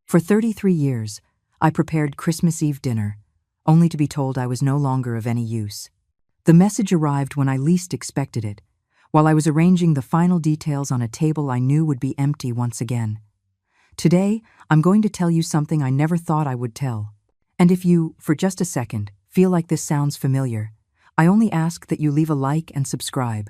For 33 years, I prepared Christmas Eve dinner, only to be told I was no longer of any use. The message arrived when I least expected it, while I was arranging the final details on a table I knew would be empty once again. Today, I'm going to tell you something I never thought I would tell. And if you, for just a second, feel like this sounds familiar, I only ask that you leave a like and subscribe.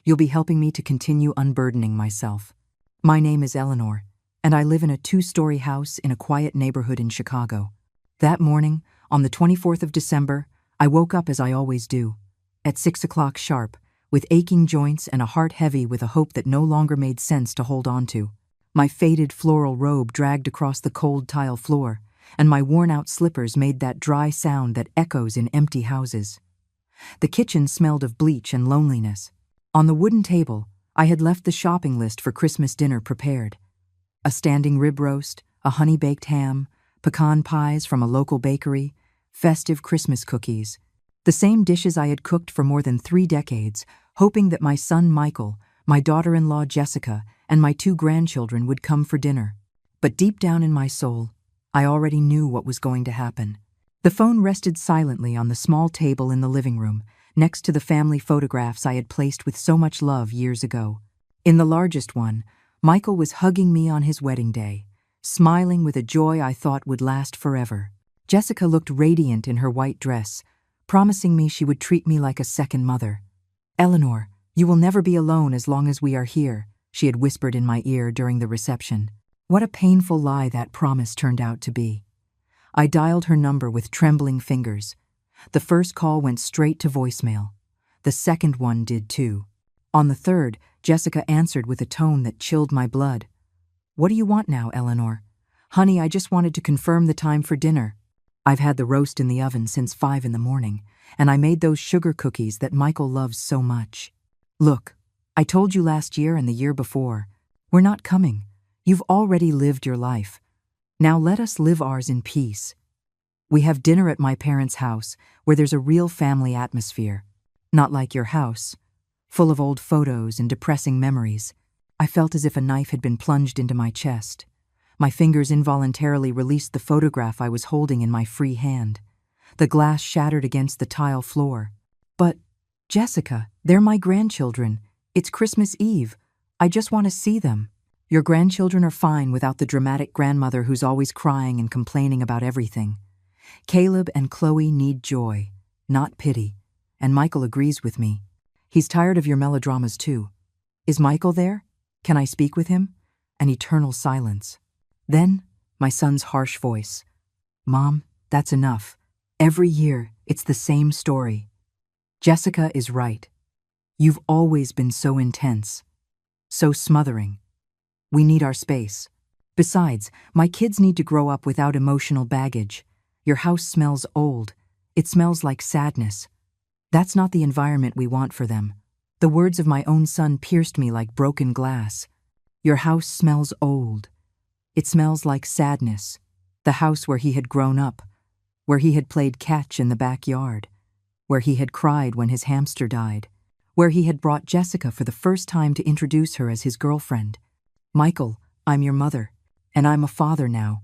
You'll be helping me to continue unburdening myself. My name is Eleanor, and I live in a 2-story house in a quiet neighborhood in Chicago. That morning, on the 24th of December, I woke up as I always do, at 6 o'clock sharp, with aching joints and a heart heavy with a hope that no longer made sense to hold on to. My faded floral robe dragged across the cold tile floor, and my worn-out slippers made that dry sound that echoes in empty houses. The kitchen smelled of bleach and loneliness. On the wooden table, I had left the shopping list for Christmas dinner prepared. A standing rib roast, a honey-baked ham, pecan pies from a local bakery, festive Christmas cookies. The same dishes I had cooked for more than 3 decades, hoping that my son Michael, my daughter-in-law Jessica, and my 2 grandchildren would come for dinner. But deep down in my soul, I already knew what was going to happen. The phone rested silently on the small table in the living room, next to the family photographs I had placed with so much love years ago. In the largest one, Michael was hugging me on his wedding day, smiling with a joy I thought would last forever. Jessica looked radiant in her white dress, promising me she would treat me like a second mother. "Eleanor, you will never be alone as long as we are here," she had whispered in my ear during the reception. What a painful lie that promise turned out to be. I dialed her number with trembling fingers. The first call went straight to voicemail. The second one did too. On the third, Jessica answered with a tone that chilled my blood. "What do you want now, Eleanor?" "Honey, I just wanted to confirm the time for dinner. I've had the roast in the oven since 5 in the morning, and I made those sugar cookies that Michael loves so much. Look, I told you last year and the year before, we're not coming. You've already lived your life. Now let us live ours in peace. We have dinner at my parents' house, where there's a real family atmosphere. Not like your house, full of old photos and depressing memories." I felt as if a knife had been plunged into my chest. My fingers involuntarily released the photograph I was holding in my free hand. The glass shattered against the tile floor. "But, Jessica, they're my grandchildren. It's Christmas Eve. I just want to see them." "Your grandchildren are fine without the dramatic grandmother who's always crying and complaining about everything. Caleb and Chloe need joy, not pity, and Michael agrees with me. He's tired of your melodramas too. Is Michael there? Can I speak with him?" An eternal silence. Then, my son's harsh voice. "Mom, that's enough. Every year, it's the same story. Jessica is right. You've always been so intense, so smothering. We need our space. Besides, my kids need to grow up without emotional baggage. Your house smells old. It smells like sadness. That's not the environment we want for them." The words of my own son pierced me like broken glass. Your house smells old. It smells like sadness. The house where he had grown up, where he had played catch in the backyard, where he had cried when his hamster died, where he had brought Jessica for the first time to introduce her as his girlfriend. "Michael, I'm your mother, and I'm a father now.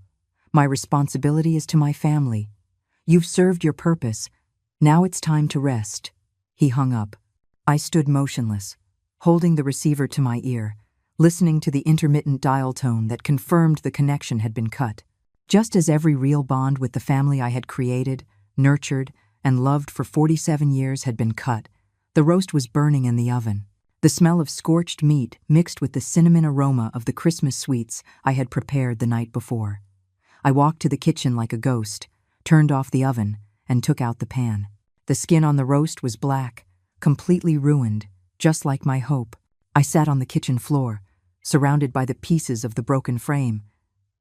My responsibility is to my family. You've served your purpose. Now it's time to rest." He hung up. I stood motionless, holding the receiver to my ear, listening to the intermittent dial tone that confirmed the connection had been cut. Just as every real bond with the family I had created, nurtured, and loved for 47 years had been cut, the roast was burning in the oven. The smell of scorched meat mixed with the cinnamon aroma of the Christmas sweets I had prepared the night before. I walked to the kitchen like a ghost, turned off the oven, and took out the pan. The skin on the roast was black, completely ruined, just like my hope. I sat on the kitchen floor, surrounded by the pieces of the broken frame,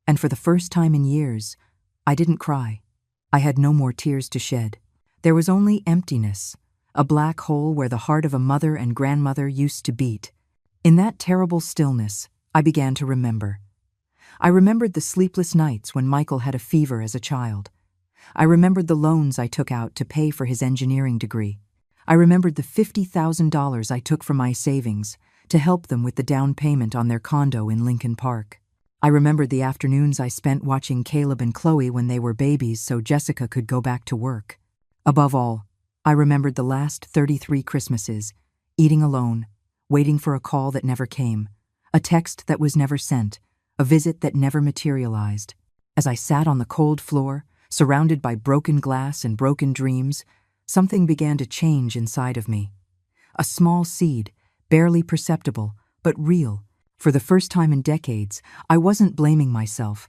and for the first time in years, I didn't cry. I had no more tears to shed. There was only emptiness, a black hole where the heart of a mother and grandmother used to beat. In that terrible stillness, I began to remember. I remembered the sleepless nights when Michael had a fever as a child. I remembered the loans I took out to pay for his engineering degree. I remembered the $50,000 I took from my savings to help them with the down payment on their condo in Lincoln Park. I remembered the afternoons I spent watching Caleb and Chloe when they were babies so Jessica could go back to work. Above all, I remembered the last 33 Christmases, eating alone, waiting for a call that never came, a text that was never sent, a visit that never materialized. As I sat on the cold floor, surrounded by broken glass and broken dreams, something began to change inside of me. A small seed, barely perceptible, but real. For the first time in decades, I wasn't blaming myself.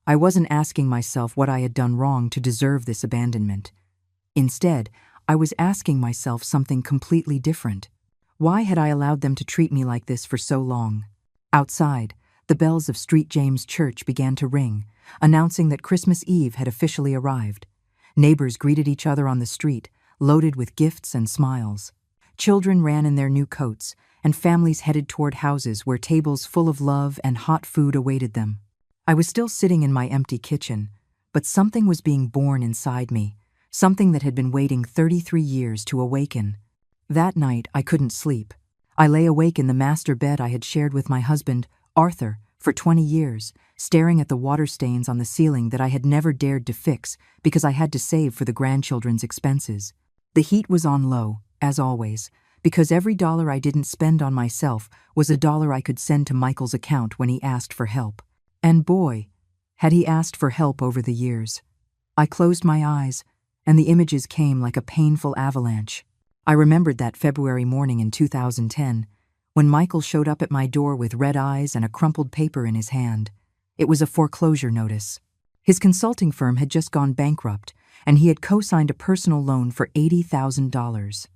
I wasn't asking myself what I had done wrong to deserve this abandonment. Instead, I was asking myself something completely different. Why had I allowed them to treat me like this for so long? Outside, the bells of St. James Church began to ring, announcing that Christmas Eve had officially arrived. Neighbors greeted each other on the street, loaded with gifts and smiles. Children ran in their new coats, and families headed toward houses where tables full of love and hot food awaited them. I was still sitting in my empty kitchen, but something was being born inside me, something that had been waiting 33 years to awaken. That night, I couldn't sleep. I lay awake in the master bed I had shared with my husband, Arthur, for 20 years, staring at the water stains on the ceiling that I had never dared to fix because I had to save for the grandchildren's expenses. The heat was on low, as always, because every dollar I didn't spend on myself was a dollar I could send to Michael's account when he asked for help. And boy, had he asked for help over the years. I closed my eyes, and the images came like a painful avalanche. I remembered that February morning in 2010, when Michael showed up at my door with red eyes and a crumpled paper in his hand. It was a foreclosure notice. His consulting firm had just gone bankrupt, and he had co-signed a personal loan for $80,000.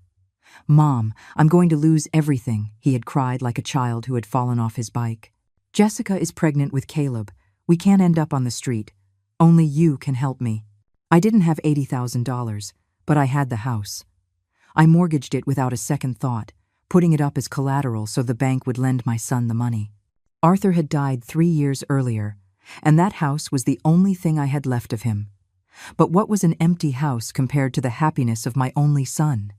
"Mom, I'm going to lose everything," he had cried like a child who had fallen off his bike. "Jessica is pregnant with Caleb. We can't end up on the street. Only you can help me." I didn't have $80,000, but I had the house. I mortgaged it without a second thought, putting it up as collateral so the bank would lend my son the money. Arthur had died 3 years earlier, and that house was the only thing I had left of him. But what was an empty house compared to the happiness of my only son?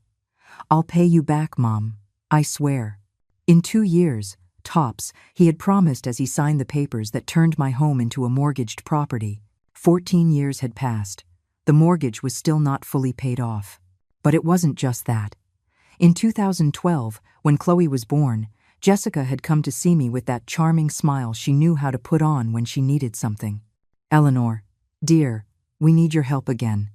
"I'll pay you back, Mom. I swear." In 2 years, tops, he had promised as he signed the papers that turned my home into a mortgaged property. 14 years had passed. The mortgage was still not fully paid off. But it wasn't just that. In 2012, when Chloe was born, Jessica had come to see me with that charming smile she knew how to put on when she needed something. "Eleanor, dear, we need your help again.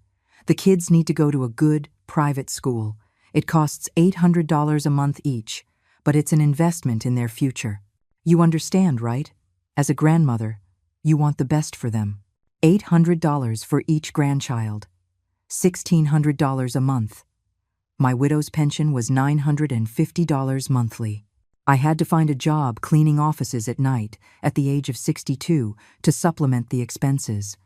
The kids need to go to a good, private school. It costs $800 a month each, but it's an investment in their future. You understand, right? As a grandmother, you want the best for them. $800 for each grandchild. $1,600 a month. My widow's pension was $950 monthly. I had to find a job cleaning offices at night, at the age of 62, to supplement the expenses.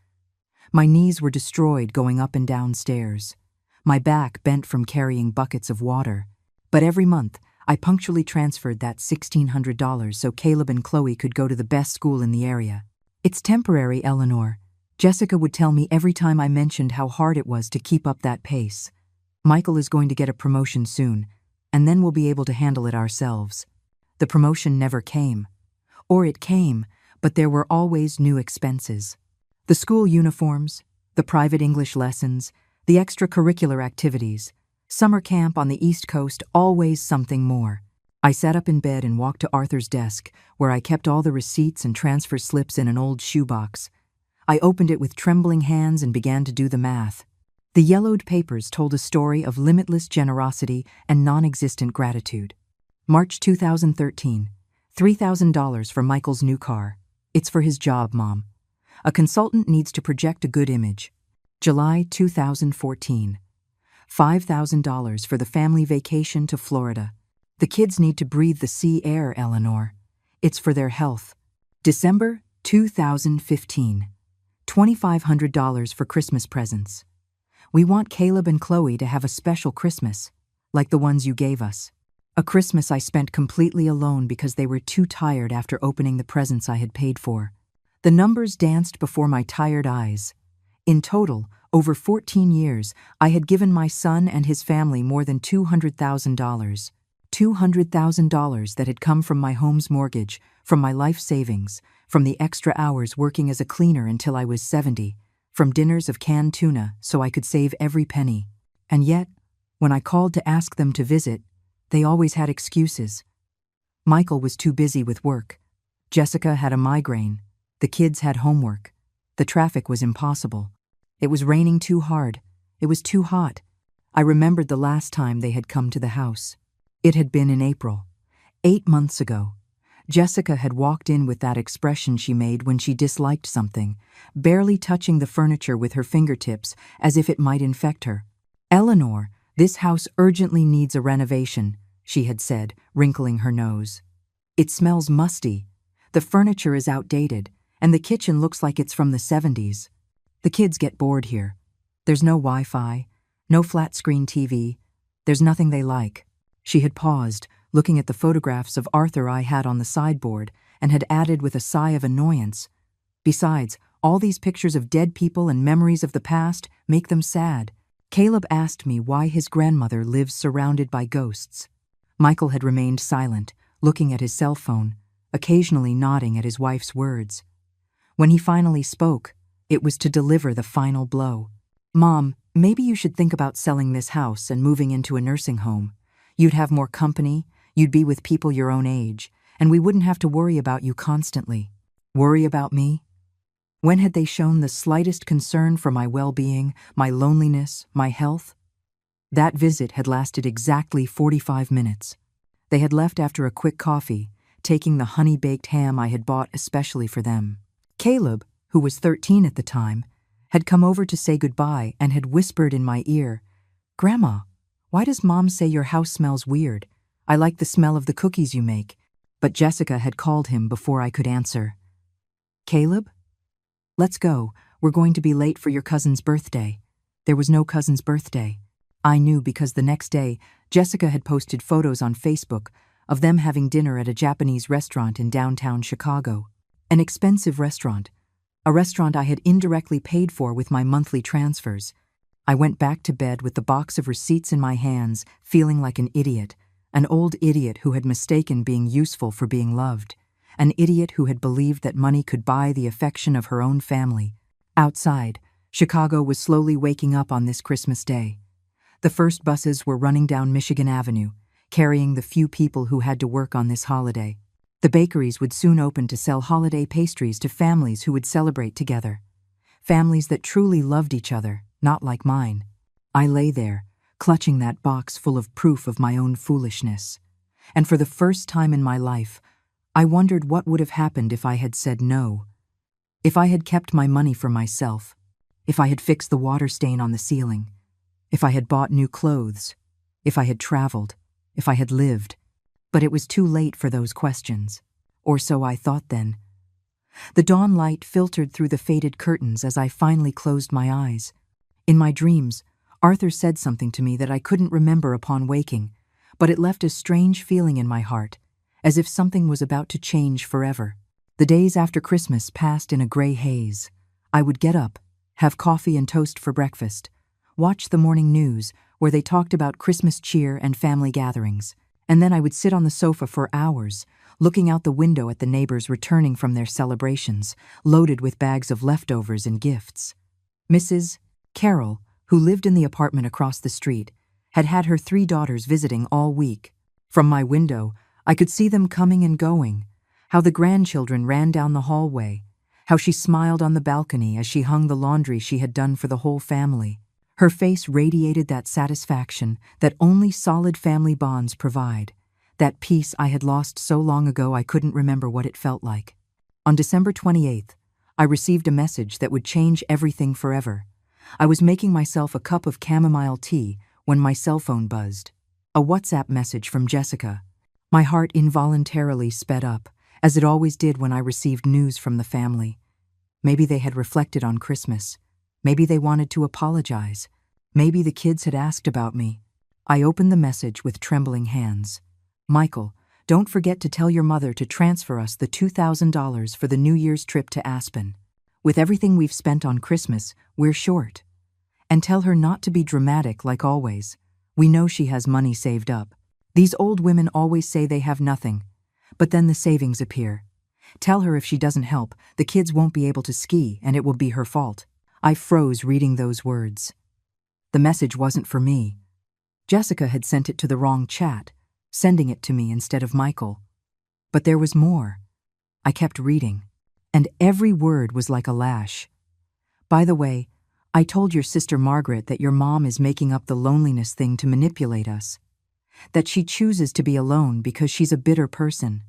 My knees were destroyed going up and down stairs. My back bent from carrying buckets of water. But every month, I punctually transferred that $1,600 so Caleb and Chloe could go to the best school in the area. "It's temporary, Eleanor," Jessica would tell me every time I mentioned how hard it was to keep up that pace. "Michael is going to get a promotion soon, and then we'll be able to handle it ourselves." The promotion never came. Or it came, but there were always new expenses. The school uniforms, the private English lessons, the extracurricular activities, summer camp on the East Coast, always something more. I sat up in bed and walked to Arthur's desk, where I kept all the receipts and transfer slips in an old shoebox. I opened it with trembling hands and began to do the math. The yellowed papers told a story of limitless generosity and non-existent gratitude. March 2013, $3,000 for Michael's new car. "It's for his job, Mom. A consultant needs to project a good image." July 2014, $5,000 for the family vacation to Florida. "The kids need to breathe the sea air, Eleanor. It's for their health." December 2015, $2,500 for Christmas presents. "We want Caleb and Chloe to have a special Christmas, like the ones you gave us." A Christmas I spent completely alone because they were too tired after opening the presents I had paid for. The numbers danced before my tired eyes. In total, over 14 years, I had given my son and his family more than $200,000. $200,000 that had come from my home's mortgage, from my life savings, from the extra hours working as a cleaner until I was 70, from dinners of canned tuna so I could save every penny. And yet, when I called to ask them to visit, they always had excuses. Michael was too busy with work. Jessica had a migraine. The kids had homework. The traffic was impossible. It was raining too hard. It was too hot. I remembered the last time they had come to the house. It had been in April, 8 months ago. Jessica had walked in with that expression she made when she disliked something, barely touching the furniture with her fingertips as if it might infect her. "Eleanor, this house urgently needs a renovation," she had said, wrinkling her nose. "It smells musty. The furniture is outdated, and the kitchen looks like it's from the 70s. The kids get bored here. There's no Wi-Fi, no flat-screen TV. There's nothing they like." She had paused, looking at the photographs of Arthur I had on the sideboard, and had added with a sigh of annoyance, "Besides, all these pictures of dead people and memories of the past make them sad." Caleb asked me why his grandmother lives surrounded by ghosts. Michael had remained silent, looking at his cell phone, occasionally nodding at his wife's words. When he finally spoke, it was to deliver the final blow. "Mom, maybe you should think about selling this house and moving into a nursing home. You'd have more company, you'd be with people your own age, and we wouldn't have to worry about you constantly." Worry about me? When had they shown the slightest concern for my well-being, my loneliness, my health? That visit had lasted exactly 45 minutes. They had left after a quick coffee, taking the honey-baked ham I had bought especially for them. Caleb, who was 13 at the time, had come over to say goodbye and had whispered in my ear, "Grandma, why does Mom say your house smells weird? I like the smell of the cookies you make." But Jessica had called him before I could answer. "Caleb? Let's go. We're going to be late for your cousin's birthday." There was no cousin's birthday. I knew because the next day, Jessica had posted photos on Facebook of them having dinner at a Japanese restaurant in downtown Chicago. An expensive restaurant. A restaurant I had indirectly paid for with my monthly transfers. I went back to bed with the box of receipts in my hands, feeling like an idiot. An old idiot who had mistaken being useful for being loved. An idiot who had believed that money could buy the affection of her own family. Outside, Chicago was slowly waking up on this Christmas day. The first buses were running down Michigan Avenue, carrying the few people who had to work on this holiday. The bakeries would soon open to sell holiday pastries to families who would celebrate together. Families that truly loved each other, not like mine. I lay there, clutching that box full of proof of my own foolishness. And for the first time in my life, I wondered what would have happened if I had said no. If I had kept my money for myself. If I had fixed the water stain on the ceiling. If I had bought new clothes. If I had traveled. If I had lived. But it was too late for those questions. Or so I thought then. The dawn light filtered through the faded curtains as I finally closed my eyes. In my dreams, Arthur said something to me that I couldn't remember upon waking, but it left a strange feeling in my heart, as if something was about to change forever. The days after Christmas passed in a gray haze. I would get up, have coffee and toast for breakfast, watch the morning news where they talked about Christmas cheer and family gatherings, and then I would sit on the sofa for hours, looking out the window at the neighbors returning from their celebrations, loaded with bags of leftovers and gifts. Mrs. Carroll, who lived in the apartment across the street, had had her 3 daughters visiting all week. From my window, I could see them coming and going, how the grandchildren ran down the hallway, how she smiled on the balcony as she hung the laundry she had done for the whole family. Her face radiated that satisfaction that only solid family bonds provide, that peace I had lost so long ago I couldn't remember what it felt like. On December 28th, I received a message that would change everything forever. I was making myself a cup of chamomile tea when my cell phone buzzed. A WhatsApp message from Jessica. My heart involuntarily sped up, as it always did when I received news from the family. Maybe they had reflected on Christmas. Maybe they wanted to apologize. Maybe the kids had asked about me. I opened the message with trembling hands. "Michael, don't forget to tell your mother to transfer us the $2,000 for the New Year's trip to Aspen. With everything we've spent on Christmas, we're short. And tell her not to be dramatic like always. We know she has money saved up. These old women always say they have nothing, but then the savings appear. Tell her if she doesn't help, the kids won't be able to ski and it will be her fault. I froze reading those words. The message wasn't for me. Jessica had sent it to the wrong chat, sending it to me instead of Michael. But there was more. I kept reading, and every word was like a lash. By the way, I told your sister Margaret that your mom is making up the loneliness thing to manipulate us. That she chooses to be alone because she's a bitter person.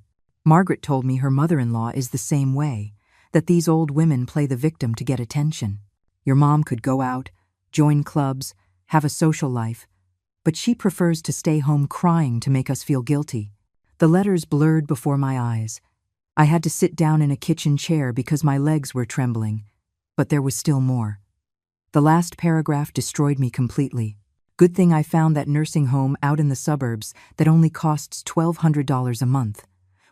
Margaret told me her mother-in-law is the same way, that these old women play the victim to get attention. Your mom could go out, join clubs, have a social life, but she prefers to stay home crying to make us feel guilty. The letters blurred before my eyes. I had to sit down in a kitchen chair because my legs were trembling, but there was still more. The last paragraph destroyed me completely. Good thing I found that nursing home out in the suburbs that only costs $1,200 a month.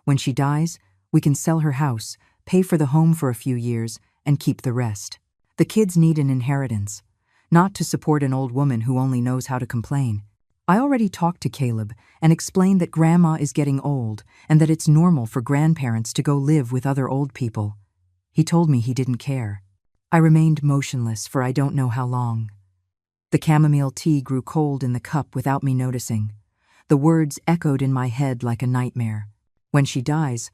When she dies, we can sell her house, pay for the home for a few years, and keep the rest. The kids need an inheritance, not to support an old woman who only knows how to complain. I already talked to Caleb and explained that Grandma is getting old and that it's normal for grandparents to go live with other old people. He told me he didn't care. I remained motionless for I don't know how long. The chamomile tea grew cold in the cup without me noticing. The words echoed in my head like a nightmare. When she dies,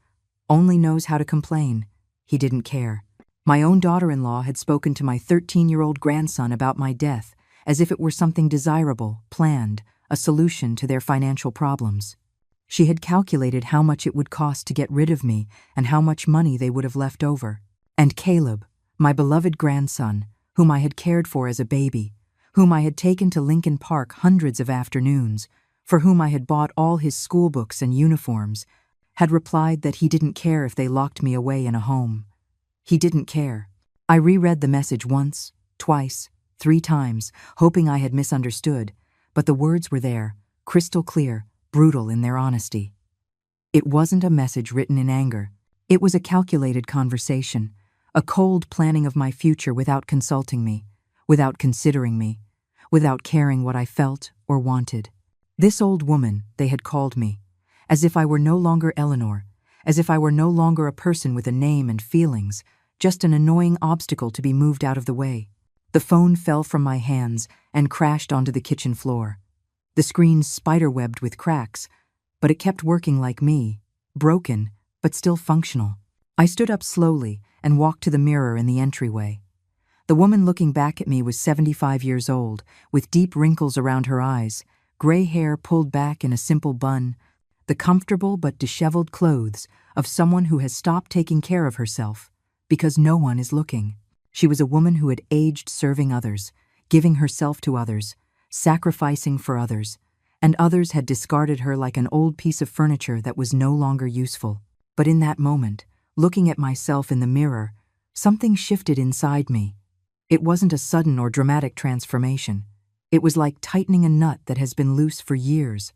only knows how to complain. He didn't care. My own daughter-in-law had spoken to my 13-year-old grandson about my death, as if it were something desirable, planned, a solution to their financial problems. She had calculated how much it would cost to get rid of me and how much money they would have left over. And Caleb, my beloved grandson, whom I had cared for as a baby, whom I had taken to Lincoln Park hundreds of afternoons, for whom I had bought all his school books and uniforms, had replied that he didn't care if they locked me away in a home. He didn't care. I reread the message once, twice, 3 times, hoping I had misunderstood, but the words were there, crystal clear, brutal in their honesty. It wasn't a message written in anger. It was a calculated conversation, a cold planning of my future without consulting me, without considering me, without caring what I felt or wanted. This old woman, they had called me, as if I were no longer Eleanor, as if I were no longer a person with a name and feelings, just an annoying obstacle to be moved out of the way. The phone fell from my hands and crashed onto the kitchen floor. The screen spiderwebbed with cracks, but it kept working like me, broken, but still functional. I stood up slowly and walked to the mirror in the entryway. The woman looking back at me was 75 years old, with deep wrinkles around her eyes, gray hair pulled back in a simple bun, the comfortable but disheveled clothes of someone who has stopped taking care of herself because no one is looking. She was a woman who had aged serving others, giving herself to others, sacrificing for others, and others had discarded her like an old piece of furniture that was no longer useful. But in that moment, looking at myself in the mirror, something shifted inside me. It wasn't a sudden or dramatic transformation. It was like tightening a nut that has been loose for years.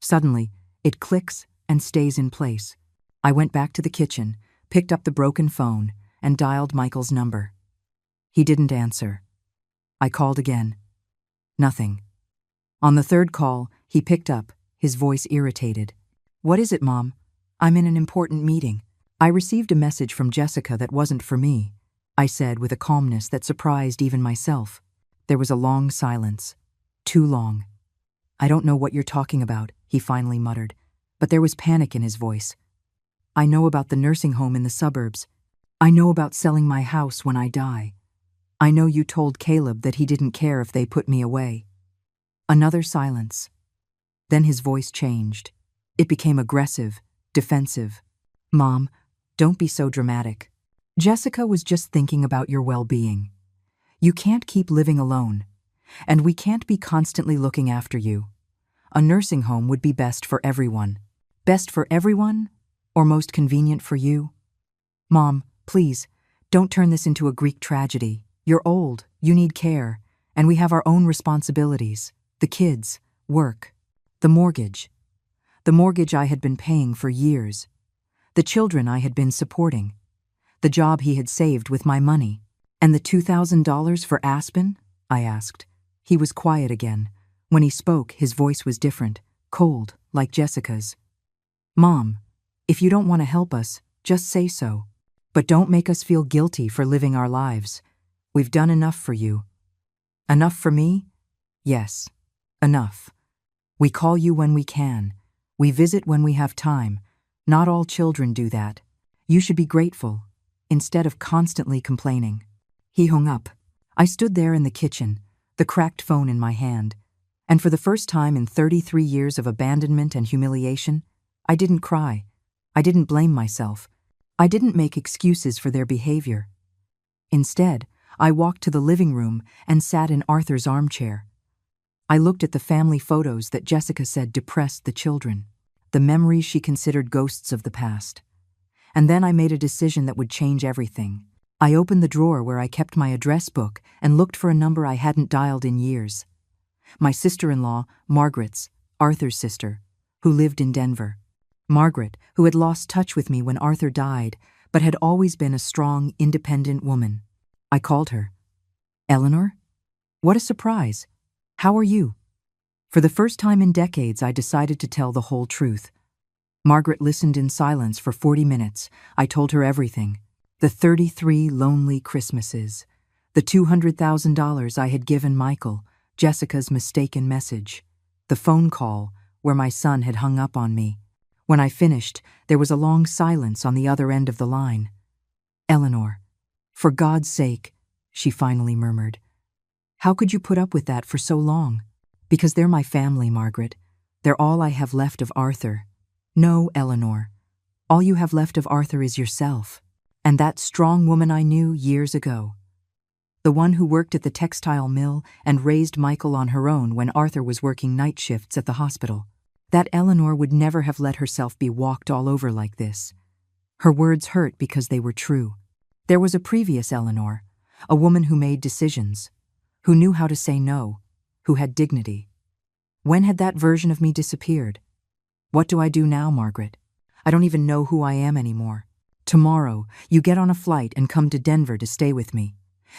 Suddenly, it clicks and stays in place. I went back to the kitchen, picked up the broken phone, and dialed Michael's number. He didn't answer. I called again. Nothing. On the 3rd call, he picked up, his voice irritated. "What is it, Mom? I'm in an important meeting." I received a message from Jessica that wasn't for me, I said with a calmness that surprised even myself. There was a long silence. Too long. "I don't know what you're talking about," he finally muttered, but there was panic in his voice. "I know about the nursing home in the suburbs. I know about selling my house when I die. I know you told Caleb that he didn't care if they put me away." Another silence. Then his voice changed. It became aggressive, defensive. "Mom, don't be so dramatic. Jessica was just thinking about your well-being. You can't keep living alone, and we can't be constantly looking after you. A nursing home would be best for everyone. Best for everyone, or most convenient for you? Mom, please, don't turn this into a Greek tragedy. You're old, you need care, and we have our own responsibilities. The kids, work, the mortgage. The mortgage I had been paying for years. The children I had been supporting. The job he had saved with my money. And the $2,000 for Aspen? I asked. He was quiet again. When he spoke, his voice was different, cold, like Jessica's. "Mom, if you don't want to help us, Just say so. But don't make us feel guilty for living our lives. We've done enough for you. Enough for me? Yes. Enough. We call you when we can. We visit when we have time. Not all children do that. You should be grateful, instead of constantly complaining. He hung up. I stood there in the kitchen, the cracked phone in my hand, and for the first time in 33 years of abandonment and humiliation, I didn't cry. I didn't blame myself. I didn't make excuses for their behavior. Instead, I walked to the living room and sat in Arthur's armchair. I looked at the family photos that Jessica said depressed the children, the memories she considered ghosts of the past. And then I made a decision that would change everything. I opened the drawer where I kept my address book and looked for a number I hadn't dialed in years. My sister-in-law, Margaret's, Arthur's sister, who lived in Denver. Margaret, who had lost touch with me when Arthur died, but had always been a strong, independent woman. I called her. Eleanor? What a surprise. How are you? For the first time in decades, I decided to tell the whole truth. Margaret listened in silence for 40 minutes. I told her everything. The 33 lonely Christmases. The $200,000 I had given Michael, Jessica's mistaken message. The phone call where my son had hung up on me. When I finished, there was a long silence on the other end of the line. Eleanor, for God's sake, she finally murmured. How could you put up with that for so long? Because they're my family, Margaret. They're all I have left of Arthur. No, Eleanor. All you have left of Arthur is yourself, and that strong woman I knew years ago. The one who worked at the textile mill and raised Michael on her own when Arthur was working night shifts at the hospital. That Eleanor would never have let herself be walked all over like this. Her words hurt because they were true. There was a previous Eleanor, a woman who made decisions, who knew how to say no, who had dignity. When had that version of me disappeared? What do I do now, Margaret? I don't even know who I am anymore. Tomorrow, you get on a flight and come to Denver to stay with me.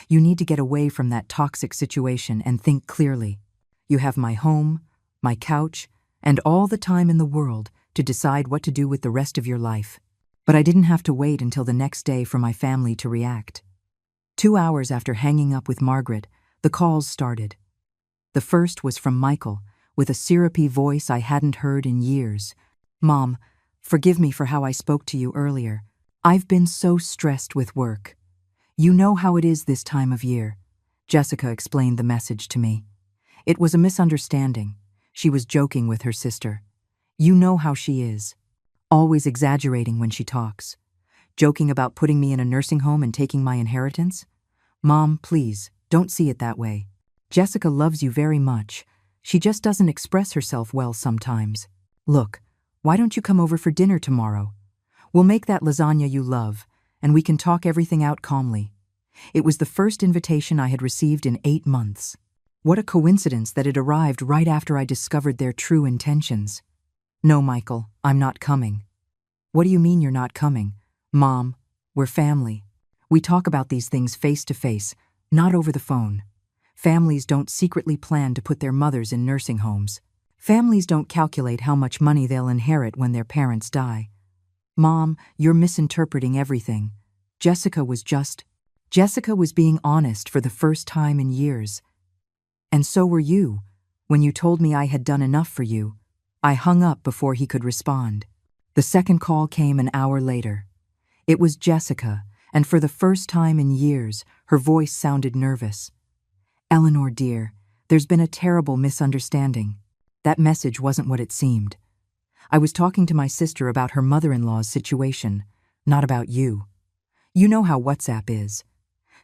You need to get away from that toxic situation and think clearly. You have my home, my couch, and all the time in the world to decide what to do with the rest of your life. But I didn't have to wait until the next day for my family to react. 2 hours after hanging up with Margaret, the calls started. The first was from Michael, with a syrupy voice I hadn't heard in years. Mom, forgive me for how I spoke to you earlier. I've been so stressed with work. You know how it is this time of year. Jessica explained the message to me. It was a misunderstanding. She was joking with her sister. You know how she is. Always exaggerating when she talks. Joking about putting me in a nursing home and taking my inheritance. Mom, please, don't see it that way. Jessica loves you very much. She just doesn't express herself well sometimes. Look, why don't you come over for dinner tomorrow? We'll make that lasagna you love, and we can talk everything out calmly. It was the first invitation I had received in 8 months. What a coincidence that it arrived right after I discovered their true intentions. No, Michael, I'm not coming. What do you mean you're not coming? Mom, we're family. We talk about these things face to face, not over the phone. Families don't secretly plan to put their mothers in nursing homes. Families don't calculate how much money they'll inherit when their parents die. Mom, you're misinterpreting everything. Jessica was being honest for the first time in years. And so were you. When you told me I had done enough for you, I hung up before he could respond. The second call came an hour later. It was Jessica, and for the first time in years, her voice sounded nervous. Eleanor, dear, there's been a terrible misunderstanding. That message wasn't what it seemed. I was talking to my sister about her mother-in-law's situation, not about you. You know how WhatsApp is.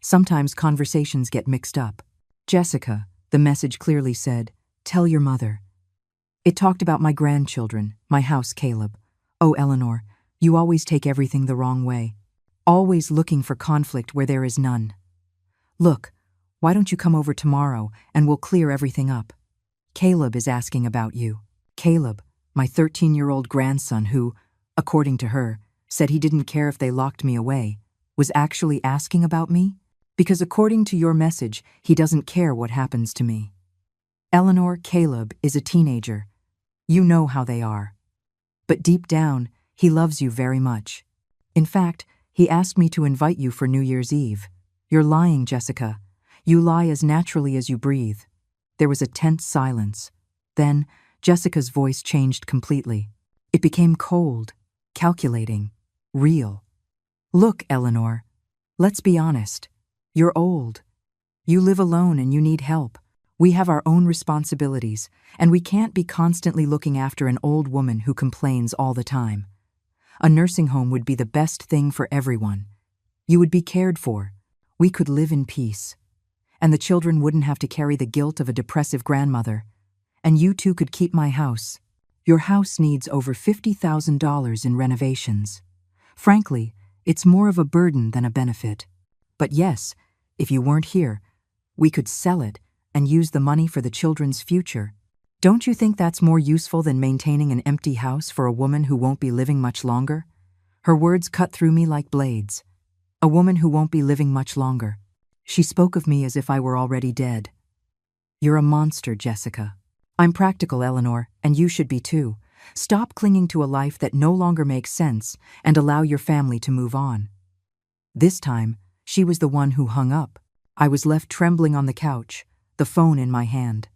Sometimes conversations get mixed up. Jessica, the message clearly said, tell your mother. It talked about my grandchildren, my house, Caleb. Oh, Eleanor, you always take everything the wrong way. Always looking for conflict where there is none. Look, why don't you come over tomorrow and we'll clear everything up? Caleb is asking about you. Caleb, my 13-year-old grandson who, according to her, said he didn't care if they locked me away, was actually asking about me? Because according to your message, he doesn't care what happens to me. Eleanor, Caleb is a teenager. You know how they are. But deep down, he loves you very much. In fact, he asked me to invite you for New Year's Eve. You're lying, Jessica. You lie as naturally as you breathe. There was a tense silence. Then, Jessica's voice changed completely. It became cold, calculating, real. Look, Eleanor, let's be honest. You're old. You live alone and you need help. We have our own responsibilities, and we can't be constantly looking after an old woman who complains all the time. A nursing home would be the best thing for everyone. You would be cared for. We could live in peace. And the children wouldn't have to carry the guilt of a depressive grandmother. And you two could keep my house. Your house needs over $50,000 in renovations. Frankly, it's more of a burden than a benefit. But yes, if you weren't here, we could sell it and use the money for the children's future. Don't you think that's more useful than maintaining an empty house for a woman who won't be living much longer? Her words cut through me like blades. A woman who won't be living much longer. She spoke of me as if I were already dead. You're a monster, Jessica. I'm practical, Eleanor, and you should be too. Stop clinging to a life that no longer makes sense and allow your family to move on. This time, she was the one who hung up. I was left trembling on the couch, the phone in my hand.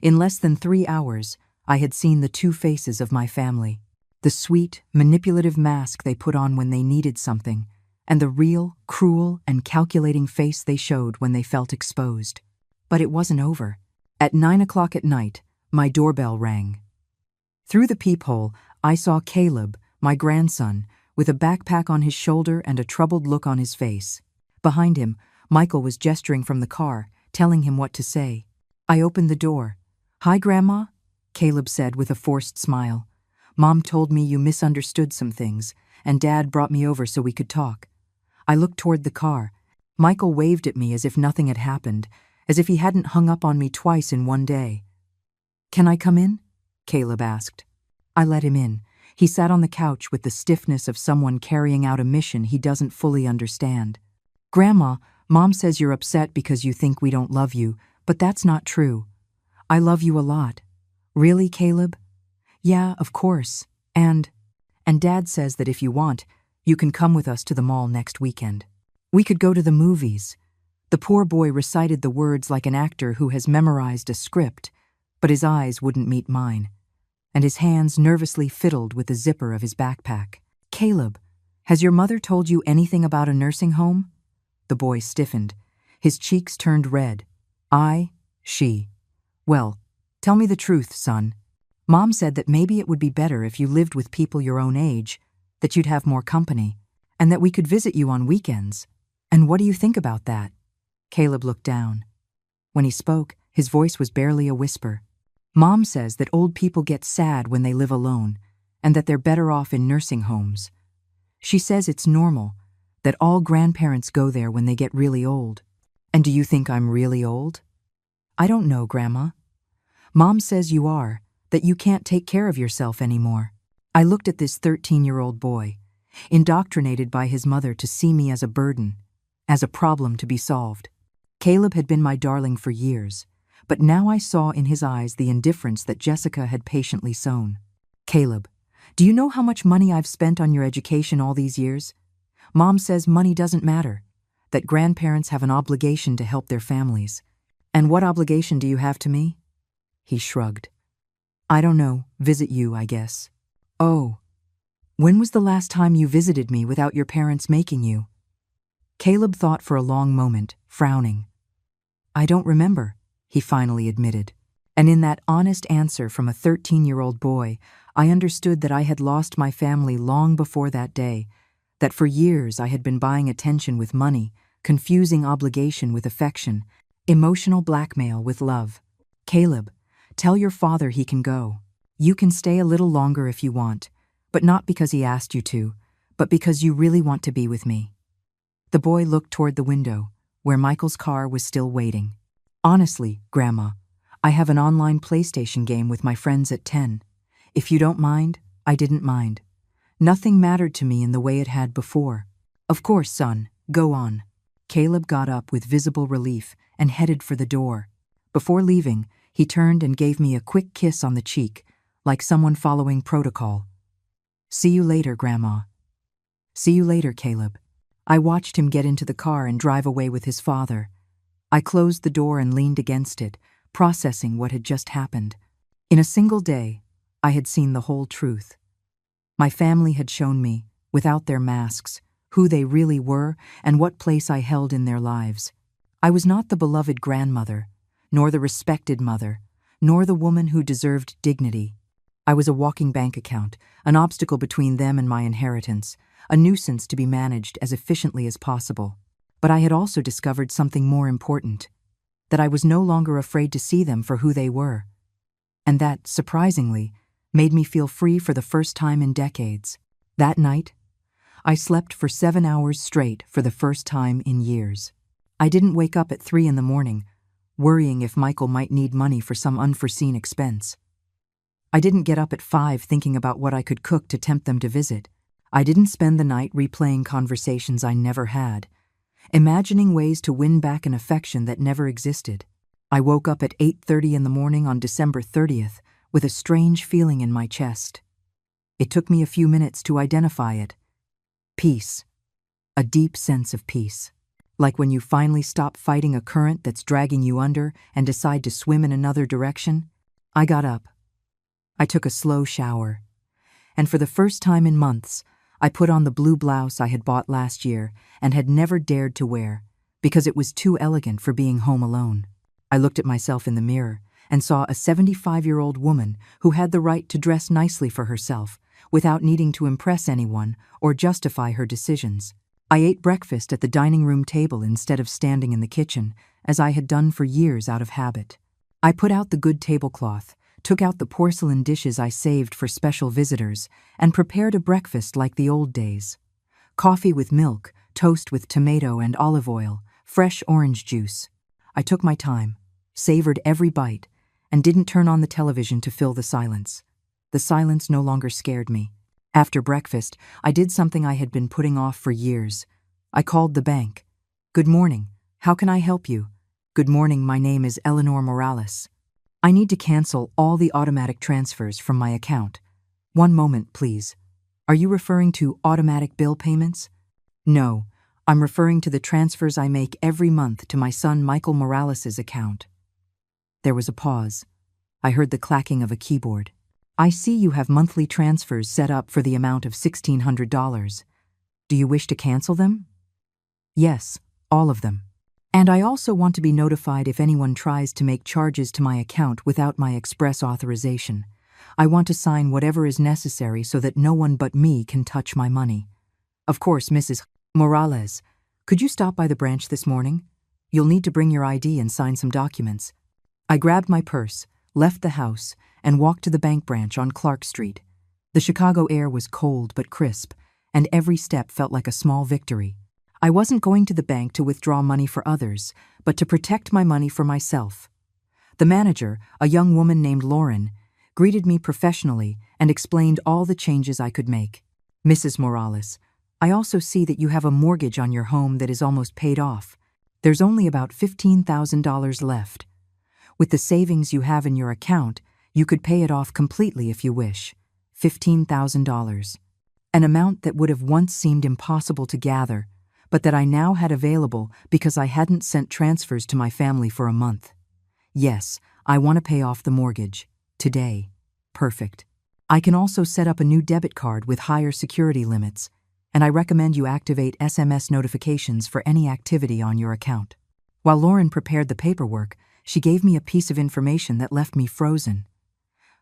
In less than 3 hours, I had seen the two faces of my family. The sweet, manipulative mask they put on when they needed something, and the real, cruel, and calculating face they showed when they felt exposed. But it wasn't over. At 9 o'clock at night, my doorbell rang. Through the peephole, I saw Caleb, my grandson, with a backpack on his shoulder and a troubled look on his face. Behind him, Michael was gesturing from the car, telling him what to say. I opened the door. "Hi, Grandma," Caleb said with a forced smile. "Mom told me you misunderstood some things, and Dad brought me over so we could talk." I looked toward the car. Michael waved at me as if nothing had happened, as if he hadn't hung up on me twice in one day. "Can I come in?" Caleb asked. I let him in. He sat on the couch with the stiffness of someone carrying out a mission he doesn't fully understand. "Grandma, Mom says you're upset because you think we don't love you, but that's not true. I love you a lot." "Really, Caleb?" "Yeah, of course. And Dad says that if you want, you can come with us to the mall next weekend. We could go to the movies." The poor boy recited the words like an actor who has memorized a script, but his eyes wouldn't meet mine, and his hands nervously fiddled with the zipper of his backpack. "Caleb, has your mother told you anything about a nursing home?" The boy stiffened. His cheeks turned red. She. "Well, tell me the truth, son. Mom said that maybe it would be better if you lived with people your own age, that you'd have more company, and that we could visit you on weekends. And what do you think about that?" Caleb looked down. When he spoke, his voice was barely a whisper. "Mom says that old people get sad when they live alone, and that they're better off in nursing homes. She says it's normal, that all grandparents go there when they get really old." "And do you think I'm really old?" "I don't know, Grandma. Mom says you are, that you can't take care of yourself anymore." I looked at this 13-year-old boy, indoctrinated by his mother to see me as a burden, as a problem to be solved. Caleb had been my darling for years, but now I saw in his eyes the indifference that Jessica had patiently sown. "Caleb, do you know how much money I've spent on your education all these years? Mom says money doesn't matter, that grandparents have an obligation to help their families. And what obligation do you have to me?" He shrugged. "I don't know, visit you, I guess." "Oh. When was the last time you visited me without your parents making you?" Caleb thought for a long moment, frowning. "I don't remember," he finally admitted. And in that honest answer from a 13-year-old boy, I understood that I had lost my family long before that day, that for years I had been buying attention with money, confusing obligation with affection, emotional blackmail with love. "Caleb, tell your father he can go. You can stay a little longer if you want, but not because he asked you to, but because you really want to be with me." The boy looked toward the window, where Michael's car was still waiting. "Honestly, Grandma, I have an online PlayStation game with my friends at 10. If you don't mind, I didn't mind. Nothing mattered to me in the way it had before." "Of course, son, go on." Caleb got up with visible relief and headed for the door. Before leaving, he turned and gave me a quick kiss on the cheek, like someone following protocol. "See you later, Grandma." See you later, Caleb. I watched him get into the car and drive away with his father. I closed the door and leaned against it, processing what had just happened. In a single day, I had seen the whole truth. My family had shown me, without their masks, who they really were and what place I held in their lives. I was not the beloved grandmother, nor the respected mother, nor the woman who deserved dignity. I was a walking bank account, an obstacle between them and my inheritance, a nuisance to be managed as efficiently as possible. But I had also discovered something more important, that I was no longer afraid to see them for who they were. And that, surprisingly, made me feel free for the first time in decades. That night, I slept for 7 hours straight for the first time in years. I didn't wake up at 3 in the morning, worrying if Michael might need money for some unforeseen expense. I didn't get up at 5 thinking about what I could cook to tempt them to visit. I didn't spend the night replaying conversations I never had, imagining ways to win back an affection that never existed. I woke up at 8:30 in the morning on December 30th with a strange feeling in my chest. It took me a few minutes to identify it. Peace. A deep sense of peace. Like when you finally stop fighting a current that's dragging you under and decide to swim in another direction. I got up. I took a slow shower. And for the first time in months, I put on the blue blouse I had bought last year and had never dared to wear because it was too elegant for being home alone. I looked at myself in the mirror and saw a 75-year-old woman who had the right to dress nicely for herself without needing to impress anyone or justify her decisions. I ate breakfast at the dining room table instead of standing in the kitchen, as I had done for years out of habit. I put out the good tablecloth, took out the porcelain dishes I saved for special visitors, and prepared a breakfast like the old days. Coffee with milk, toast with tomato and olive oil, fresh orange juice. I took my time, savored every bite, and didn't turn on the television to fill the silence. The silence no longer scared me. After breakfast, I did something I had been putting off for years. I called the bank. "Good morning. How can I help you?" "Good morning, my name is Eleanor Morales. I need to cancel all the automatic transfers from my account." "One moment, please. Are you referring to automatic bill payments?" "No, I'm referring to the transfers I make every month to my son Michael Morales' account." There was a pause. I heard the clacking of a keyboard. "I see you have monthly transfers set up for the amount of $1,600. Do you wish to cancel them?" "Yes, all of them. And I also want to be notified if anyone tries to make charges to my account without my express authorization. I want to sign whatever is necessary so that no one but me can touch my money." "Of course, Mrs. Morales. Could you stop by the branch this morning? You'll need to bring your ID and sign some documents." I grabbed my purse, left the house, and walked to the bank branch on Clark Street. The Chicago air was cold but crisp, and every step felt like a small victory. I wasn't going to the bank to withdraw money for others, but to protect my money for myself. The manager, a young woman named Lauren, greeted me professionally and explained all the changes I could make. "Mrs. Morales, I also see that you have a mortgage on your home that is almost paid off. There's only about $15,000 left. With the savings you have in your account, you could pay it off completely if you wish. $15,000. An amount that would have once seemed impossible to gather, but that I now had available because I hadn't sent transfers to my family for a month. Yes, I want to pay off the mortgage. Today. Perfect. I can also set up a new debit card with higher security limits, and I recommend you activate SMS notifications for any activity on your account." While Lauren prepared the paperwork, she gave me a piece of information that left me frozen.